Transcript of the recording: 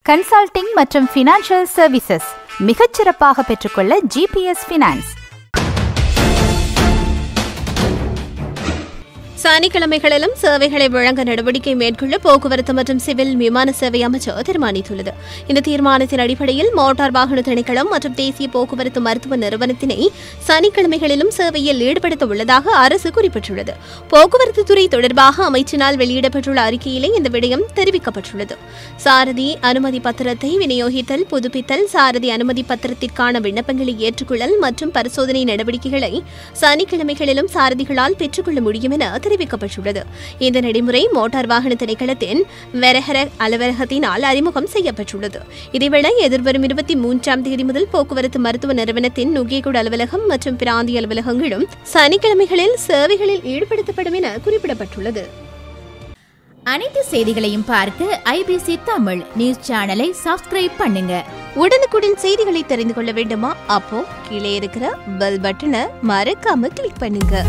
Consulting மற்றும் financial services மிகச்சிறப்பாக பெற்றுக்கொள்ள ஜிபிஎஸ் ஃபினான்ஸ். சனிக்கிழமைகளிலும் சேவைகளை வழங்க நடவடிக்கை மேற்கொள்ள போக்குவரத்து மற்றும் சிவில் விமான சேவை அமைச்சர் தீர்மானித்துள்ளது. இந்த தீர்மானத்தின் அடிப்படையில் மோட்டார் வாகன திணைக்களம் மற்றும் தேசிய போக்குவரத்து மருத்துவ நிறுவனத்தினை சனிக்கிழமைகளிலும் சேவையில் ஈடுபடுத்த உள்ளதாக அரசு குறிப்பிட்டுள்ளது. போக்குவரத்து துறை தொடர்பாக அமைச்சினால் வெளியிடப்பட்டுள்ள அறிக்கையிலே இந்த விடயம் தெரிவிக்கப்பட்டுள்ளது. சாரதி அனுமதி பத்திரத்தை விநியோகித்தல், புதுப்பித்தல், சாரதி அனுமதி பத்திரத்திற்கான விண்ணப்பங்களை ஏற்றுக்கொள்ளல் மற்றும் பரிசோதனை நடவடிக்கைகளை சனிக்கிழமைகளிலும் சாரதிகளால் பெற்றுக்கொள்ள முடியும் என தெரிவிக்கப்பட்டுள்ளது. இந்த நடைமுறை மோட்டார் வாகன திணைக்களத்தின் வெரஹர அலுவலகத்தினால் அறிமுகம் செய்யப்பட்டுள்ளது. இதேவேளை எதிர்வரும் 23ஆம் தேதி முதல் போக்குவரத்து மருத்துவ நிறுவனத்தின் நுகேகுட அலுவலகம் மற்றும் பிராந்திய அலுவலகங்களும் சனிக்கிழமைகளில் சேவைகளில் ஈடுபடுத்தப்படும் என குறிப்பிடப்பட்டுள்ளது. அனைத்து செய்திகளையும் பார்க்க ஐபிசி தமிழ் நியூஸ் சேனலை சப்ஸ்கிரைப் பண்ணுங்க. உடனுக்குடன் செய்திகளை தெரிந்து கொள்ள வேண்டுமா? அப்போ கீழே இருக்கிற பெல் பட்டனை மறக்காம கிளிக் பண்ணுங்க.